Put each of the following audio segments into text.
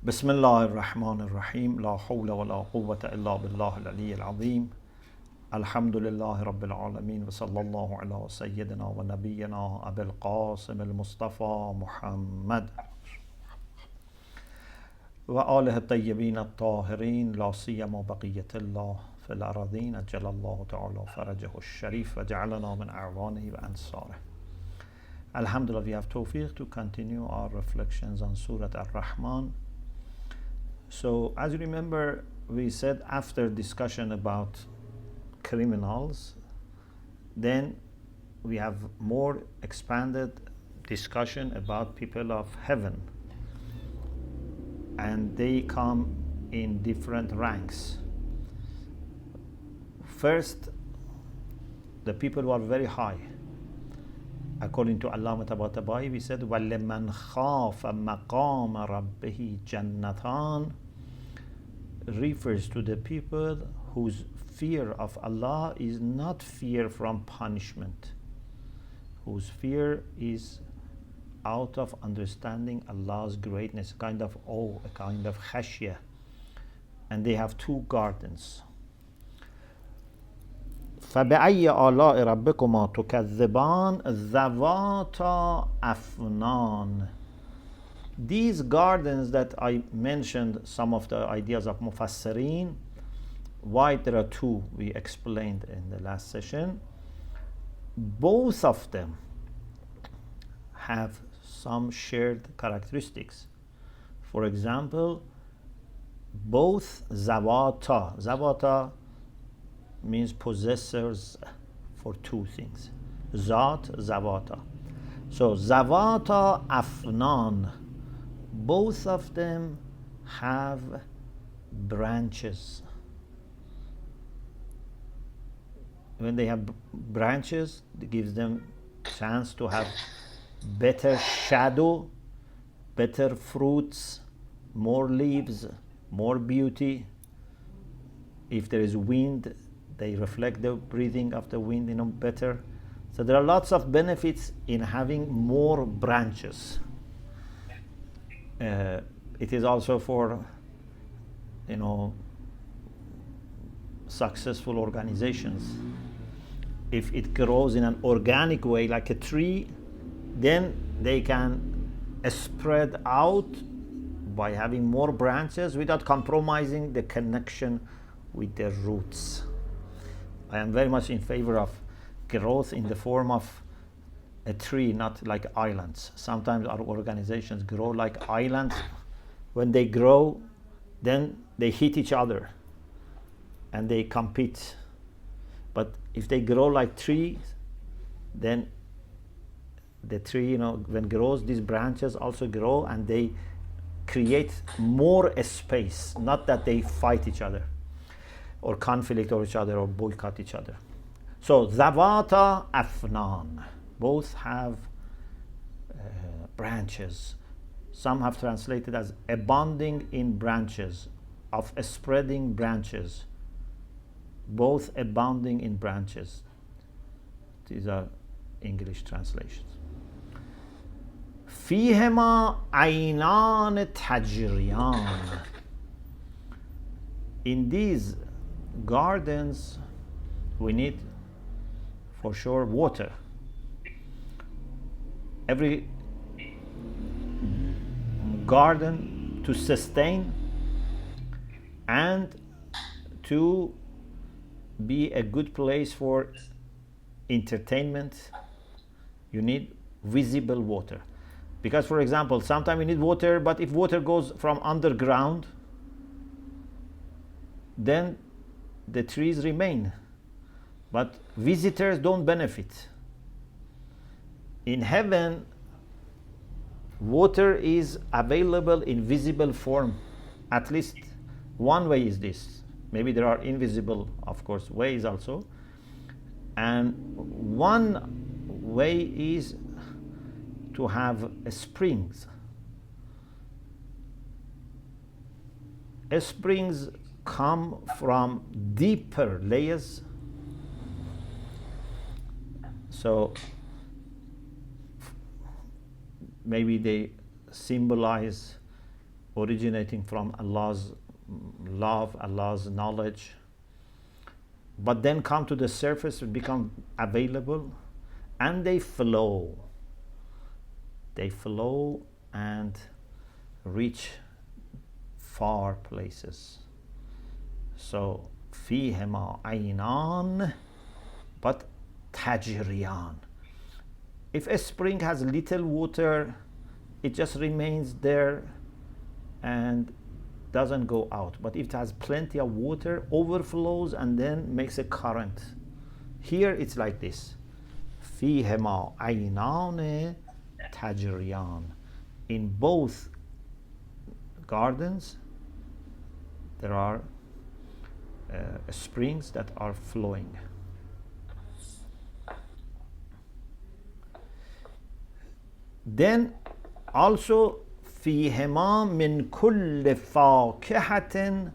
بسم الله الرحمن الرحيم لا حول ولا قوة إلا بالله العلي العظيم الحمد لله رب العالمين وصلى الله على سيدنا ونبينا أبي القاسم المصطفى محمد وآله الطيبين الطاهرين لا سيما بقية الله في الأراضين أجل الله تعالى فرجه الشريف وجعلنا من أعوانه وأنصاره. Alhamdulillah, we have tawfiq to continue our reflections on Surah al-Rahman. So, as you remember, we said after discussion about criminals, then we have more expanded discussion about people of heaven, and they come in different ranks. First, the people who are very high. According to Allama Tabatabai, we said, وَلِمَنْ خَافَ مَقَامَ رَبِّهِ جَنَّتَانِ refers to the people whose fear of Allah is not fear from punishment, whose fear is out of understanding Allah's greatness, a kind of awe, a kind of khashya. And they have two gardens. فَبِأَيِّ آلَاءِ رَبِّكُمَا تُكَذِّبَانِ ذَوَاتَا أَفْنَانٍ. These gardens that I mentioned, some of the ideas of Mufassirin, why there are two, we explained in the last session. Both of them have some shared characteristics. For example, both Zawata means possessors for two things. Zat, Zawata. So Zawata Afnan, both of them have branches. When they have branches, it gives them chance to have better shadow, better fruits, more leaves, more beauty. If there is wind, they reflect the breathing of the wind, better. So there are lots of benefits in having more branches. It is also for, successful organizations. If it grows in an organic way, like a tree, then they can spread out by having more branches without compromising the connection with their roots. I am very much in favor of growth in the form of a tree, not like islands. Sometimes our organizations grow like islands. When they grow, then they hit each other and they compete. But if they grow like trees, then the tree, when grows, these branches also grow and they create more space, not that they fight each other or conflict with each other or boycott each other. So Zawata Afnan, both have branches. Some have translated as abounding in branches, of spreading branches, both abounding in branches. These are English translations. فيهما عينان تجريان. In these gardens, we need for sure water. Every garden, to sustain and to be a good place for entertainment, you need visible water. Because, for example, sometimes we need water, but if water goes from underground, then the trees remain, but visitors don't benefit. In heaven, water is available in visible form. At least one way is this. Maybe there are invisible, of course, ways also. And one way is to have springs. Springs come from deeper layers. So maybe they symbolize originating from Allah's love, Allah's knowledge, but then come to the surface and become available, and they flow. They flow and reach far places. So فيهما عينان but تجريان. If a spring has little water, it just remains there and doesn't go out. But if it has plenty of water, overflows and then makes a current. Here it's like this. فيهما عينان تجريان. In both gardens there are springs that are flowing. Then also فيهما من كل فاكهة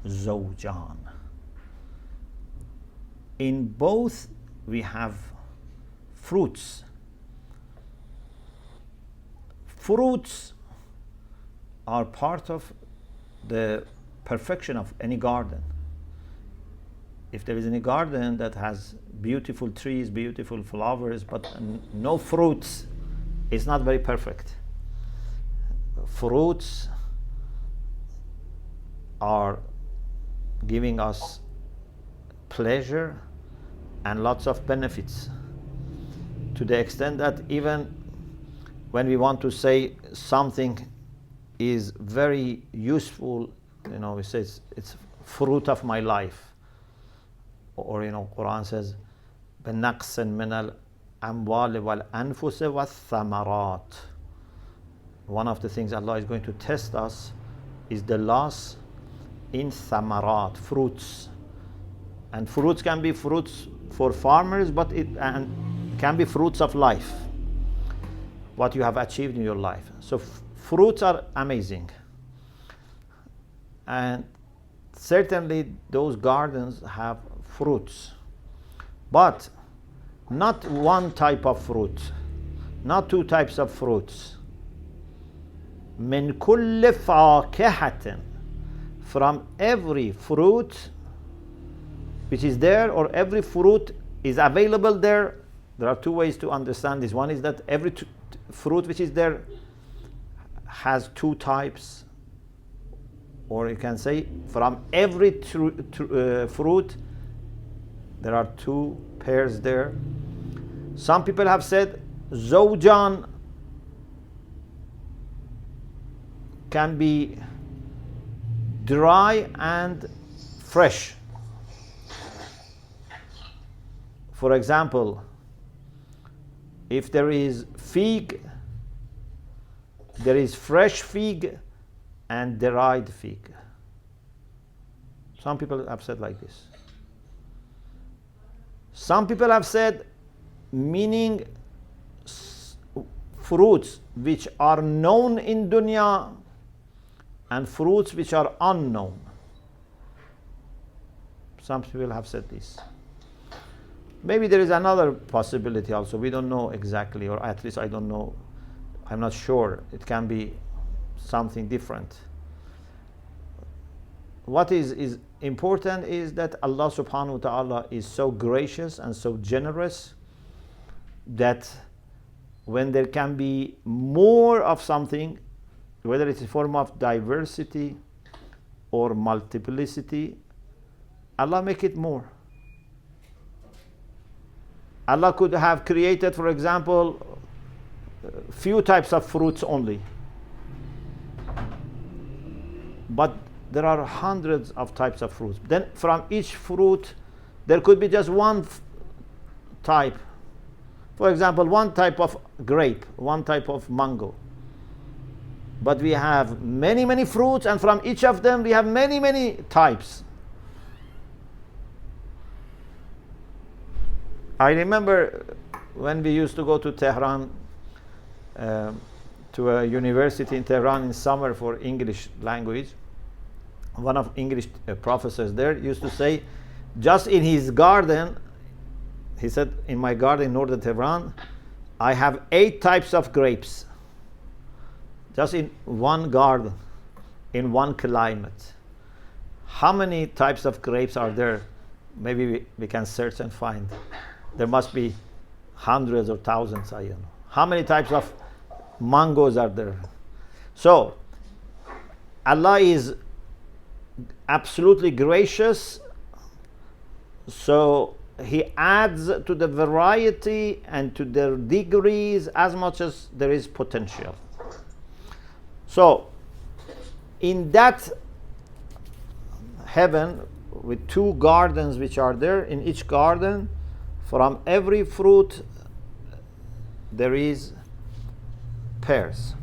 زوجان. In both we have fruits. Fruits are part of the perfection of any garden. If there is any garden that has beautiful trees, beautiful flowers, but no fruits, it's not very perfect. Fruits are giving us pleasure and lots of benefits, to the extent that even when we want to say something is very useful, we say it's fruit of my life. Or Quran says بنقص من الأموال والأنفس والثمرات. One of the things Allah is going to test us is the loss in thamarat, fruits. And fruits can be fruits for farmers, but it can be fruits of life, what you have achieved in your life. So fruits are amazing. And certainly those gardens have fruits, but not one type of fruit, not two types of fruits. من كل فاكهة, from every fruit which is there, or every fruit is available there. There are two ways to understand this. One is that every fruit which is there has two types, or you can say from every fruit there are two pairs there. Some people have said زوجان can be dry and fresh. For example, if there is fig, there is fresh fig and dried fig. Some people have said like this. Some people have said, meaning fruits which are known in dunya and fruits which are unknown. Some people have said this. Maybe there is another possibility also. We don't know exactly, or at least I don't know. I'm not sure. It can be something different. What is important is that Allah subhanahu wa ta'ala is so gracious and so generous that when there can be more of something, whether it's a form of diversity or multiplicity, Allah make it more. Allah could have created, for example, few types of fruits only, but there are hundreds of types of fruits. Then from each fruit there could be just one type. For example, one type of grape, one type of mango. But we have many fruits, and from each of them we have many types. I remember when we used to go to Tehran, to a university in Tehran in summer for English language. One of English professors there used to say, just in his garden, he said, in my garden in northern Tehran, I have 8 types of grapes. Just in one garden. in one climate. How many types of grapes are there? Maybe we can search and find. There must be hundreds or thousands, I don't know. How many types of mangoes are there? So, Allah is absolutely gracious, so He adds to the variety and to the degrees as much as there is potential. So, in that heaven, with 2 gardens which are there, in each garden, from every fruit there is pears.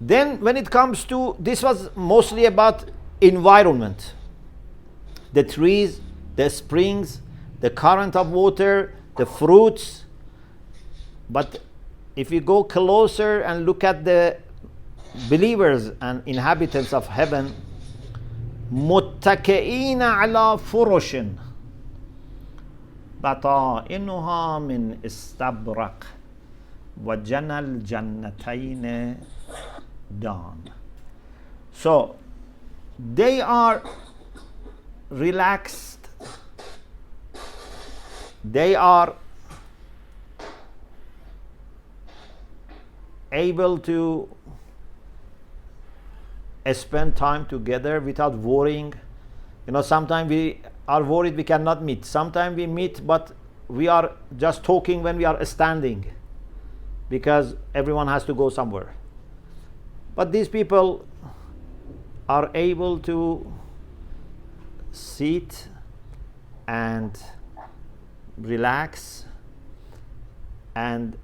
Then when it comes to, this was mostly about environment. The trees, the springs, the current of water, the fruits. But if you go closer and look at the believers and inhabitants of heaven, متكئين على فرش بطائنها من استبرق وجنى الجنتين دان. So they are relaxed, they are able to spend time together without worrying. You know, sometimes we are worried we cannot meet. Sometimes we meet, but we are just talking when we are standing because everyone has to go somewhere. But these people are able to sit and relax, and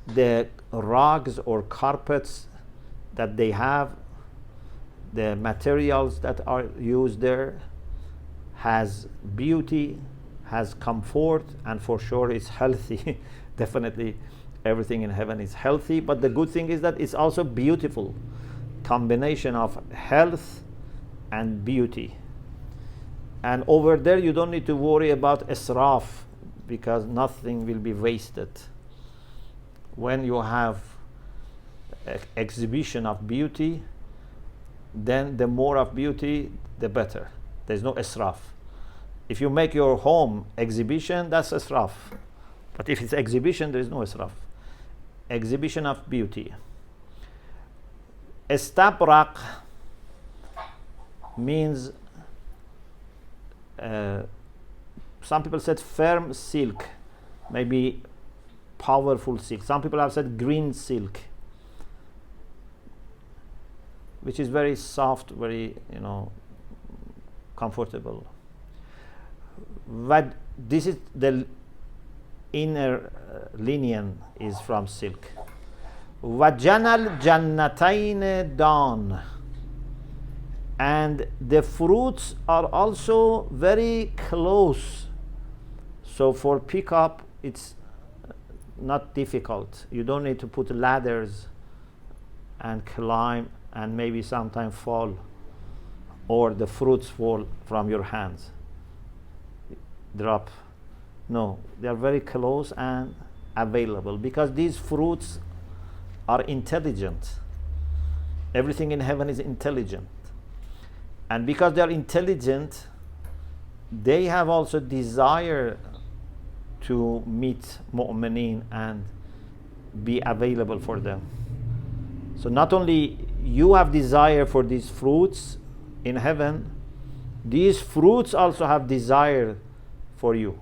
the rugs or carpets that they have, the materials that are used there, has beauty, has comfort, and for sure is healthy. Definitely everything in heaven is healthy, but the good thing is that it's also beautiful. Combination of health and beauty. And over there you don't need to worry about israf, because nothing will be wasted. When you have exhibition of beauty, then the more of beauty, the better. There's no israf. If you make your home exhibition, that's israf. But if it's exhibition, there is no israf. Exhibition of beauty. Istabraq means, some people said firm silk, maybe powerful silk. Some people have said green silk, which is very soft, very, comfortable. But this is the inner linen is from silk. وَجَنَى الْجَنَّتَيْنِ دَانٍ. And the fruits are also very close. So for pickup, it's not difficult. You don't need to put ladders and climb and maybe sometimes fall, or the fruits fall from your hands, drop. No, they are very close and available, because these fruits are intelligent. Everything in heaven is intelligent. And because they are intelligent, they have also desire to meet mu'mineen and be available for them. So not only you have desire for these fruits in heaven, these fruits also have desire for you.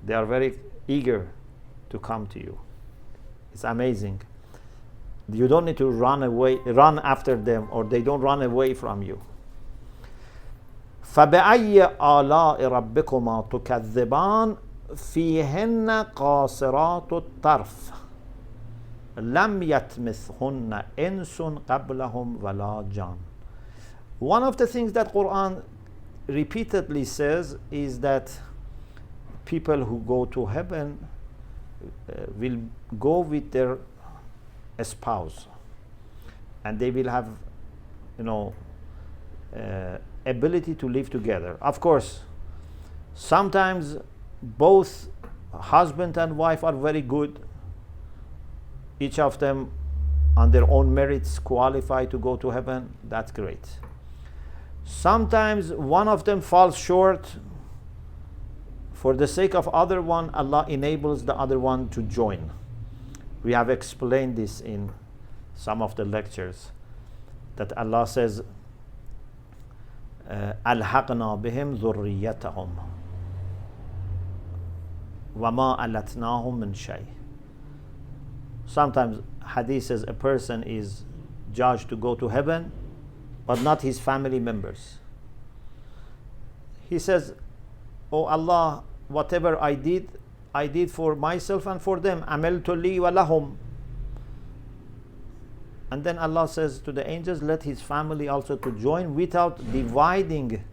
They are very eager to come to you. It's amazing. You don't need to run after them, or they don't run away from you. فَبِأَيِّ آلَاءِ رَبِّكُمَا تُكَذِّبَانِ فِيهِنَّ قَاصِرَاتُ الطَّرْفِ لَمْ يَتْمِثْهُنَّ إِنسٌ قَبْلَهُمْ وَلَا جَانٌ. One of the things that Quran repeatedly says is that people who go to heaven will go with their spouse, and they will have, ability to live together. Of course, sometimes both husband and wife are very good, each of them on their own merits qualify to go to heaven, that's great. Sometimes one of them falls short. For the sake of other one, Allah enables the other one to join. We have explained this in some of the lectures, that Allah says, أَلْحَقْنَا بِهِمْ ذُرِّيَّتَهُمْ وَمَا أَلَتْنَاهُمْ مِنْ شَيْءٍ. Sometimes hadith says a person is judged to go to heaven, but not his family members. He says, oh Allah, whatever I did for myself and for them. عَمَلْتُ لِي وَلَهُمْ. And then Allah says to the angels, let his family also to join without dividing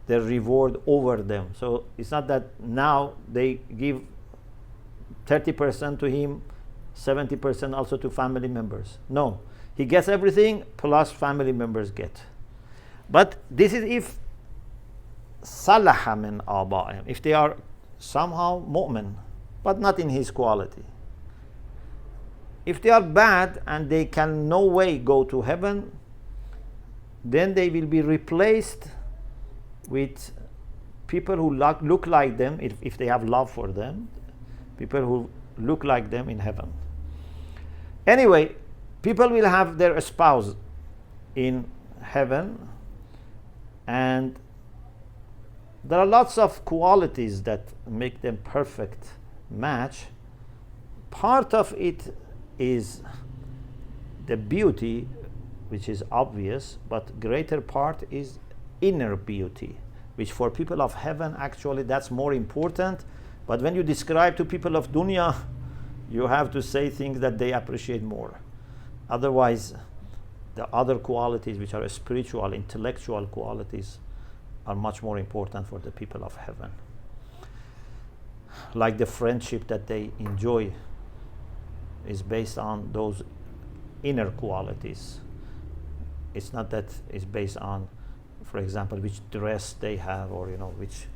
the reward over them. So it's not that now they give 30% to him, 70% also to family members. No, he gets everything plus family members get. But this is if salaha min aba'ihim, if they are somehow mu'min, but not in his quality. If they are bad and they can no way go to heaven, then they will be replaced with people who look like them, if they have love for them, people who look like them in heaven. Anyway, people will have their spouse in heaven, and there are lots of qualities that make them perfect match. Part of it is the beauty, which is obvious, but greater part is inner beauty, which for people of heaven actually that's more important. But when you describe to people of dunya, you have to say things that they appreciate more. Otherwise, the other qualities, which are spiritual, intellectual qualities, are much more important for the people of heaven. Like the friendship that they enjoy is based on those inner qualities. It's not that it's based on, for example, which dress they have, or which,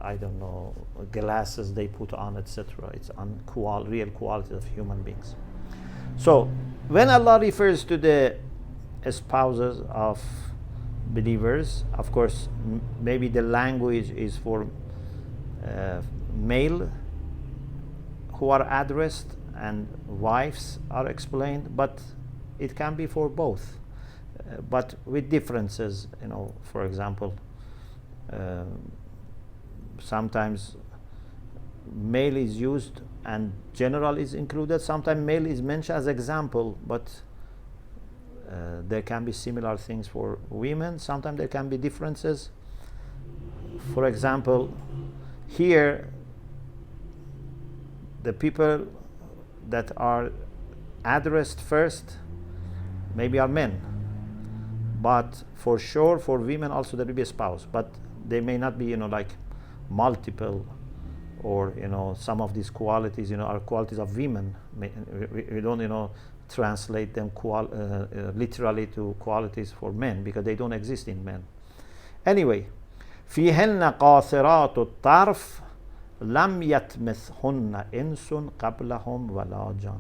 I don't know, glasses they put on, etc. It's on real qualities of human beings. So when Allah refers to the spouses of believers, of course, maybe the language is for male who are addressed and wives are explained, but it can be for both, but with differences. For example, sometimes male is used and general is included. Sometimes male is mentioned as example, but there can be similar things for women. Sometimes there can be differences. For example, here the people that are addressed first maybe are men, but for sure for women also there will be a spouse, but they may not be like multiple, or some of these qualities are qualities of women. We don't translate them literally to qualities for men, because they don't exist in men. Anyway, فيهن قاصرات الطرف لم يطمثهن إنس قبلهم ولا جان.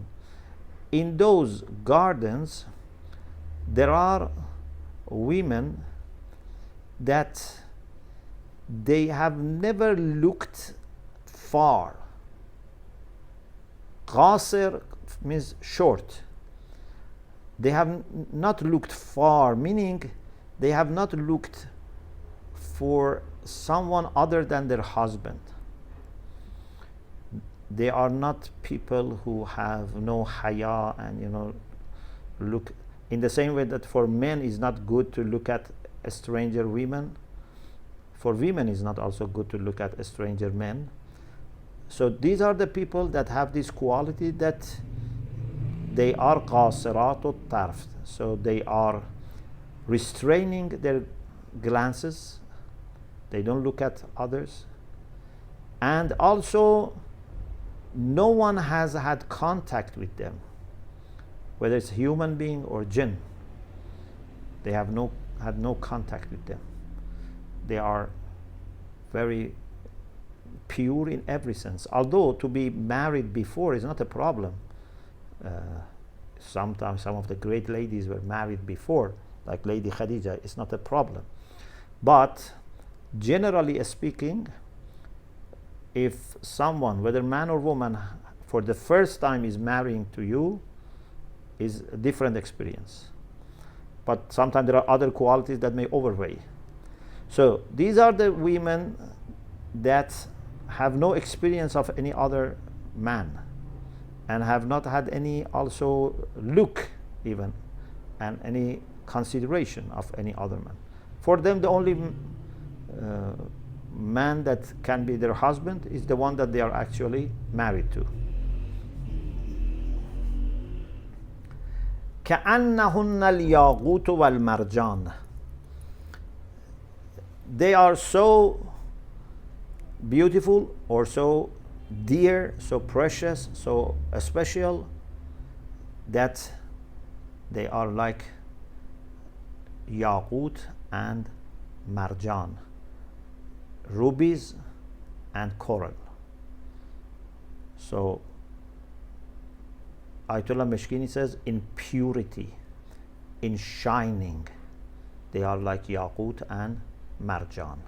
In those gardens there are women that they have never looked far. Qasir means short. They have not looked far, meaning they have not looked for someone other than their husband. They are not people who have no haya and look in the same way that for men it's not good to look at a stranger women. For women it's not also good to look at a stranger men. So these are the people that have this quality, that they are qasiratut tarf. So they are restraining their glances. They don't look at others. And also no one has had contact with them, whether it's human being or jinn. They have had no contact with them. They are very pure in every sense. Although to be married before is not a problem. Sometimes some of the great ladies were married before, like Lady Khadija. It's not a problem. But generally speaking, if someone, whether man or woman, for the first time is marrying to you, is a different experience. But sometimes there are other qualities that may overweigh. So these are the women that have no experience of any other man and have not had any also look even and any consideration of any other man. For them, the only man that can be their husband is the one that they are actually married to. كأنهن الياقوت والمرجان. They are so beautiful or so dear, so precious, so special that they are like yaqut and marjan, rubies and coral. So Ayatollah Meshkini says, in purity, in shining, they are like yaqut and marjan.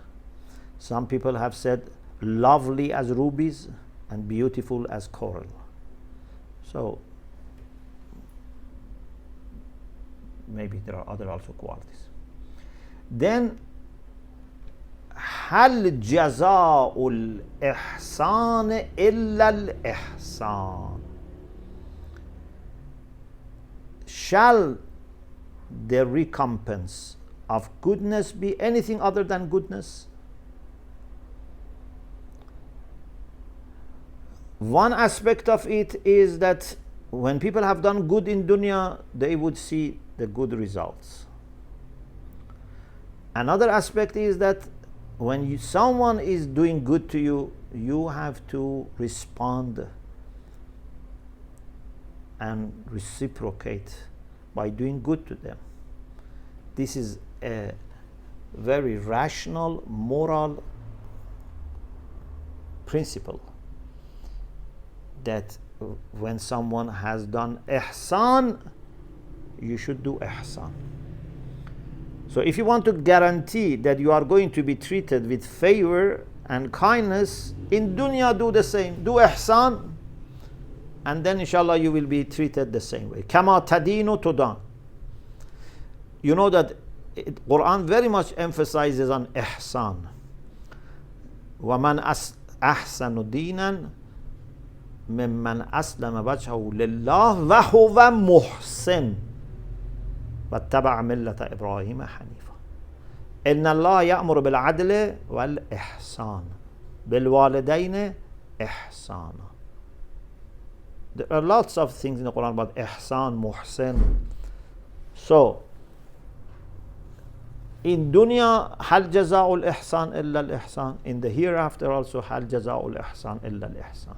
Some people have said lovely as rubies and beautiful as coral. So maybe there are other also qualities. Then هل جزاء الإحسان إلا الإحسان. Shall the recompense of goodness be anything other than goodness? One aspect of it is that when people have done good in dunya, they would see the good results. Another aspect is that when someone is doing good to you, you have to respond and reciprocate by doing good to them. This is a very rational, moral principle that when someone has done ihsan, you should do ihsan. So if you want to guarantee that you are going to be treated with favor and kindness, in dunya do the same, do ihsan, and then inshallah you will be treated the same way. Kama tadinu tudan. You know that Quran very much emphasizes on ihsan. وَمَنْ أَحْسَنُ دِينًا مِمَّنْ أَسْلَمَ وَجْهَهُ لِلَّهِ وَهُوَ مُحْسِنٌ وَاتَّبَعَ مِلَّةَ إِبْرَاهِيمَ حَنِيفًا إِنَّ اللَّهَ يَأْمُرُ بِالْعَدْلِ وَالْإِحْسَانِ بِالْوَالِدَيْنِ إِحْسَانًا. There are lots of things in the Quran about ihsan, muhsin. So in dunya, hal jaza'ul ihsan illa al-ihsan. In the hereafter also, hal jaza'ul ihsan illa al-ihsan.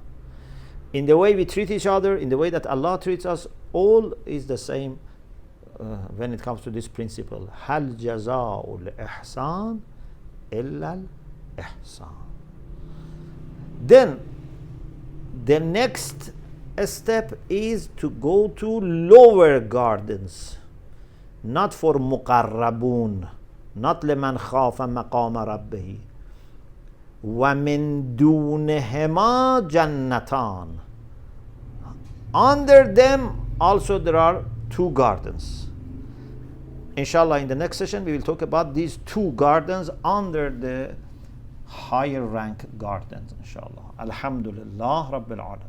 In the way we treat each other, in the way that Allah treats us, all is the same when it comes to this principle. Hal jaza'ul ihsan illa al-ihsan. Then the next step is to go to lower gardens, not for muqarrabun, not liman khafa maqama rabbih. Wa min dunihima jannatan. Under them also there are two gardens. Inshallah, in the next session we will talk about these two gardens under the higher rank gardens. Inshallah. Alhamdulillah Rabbil Alamin.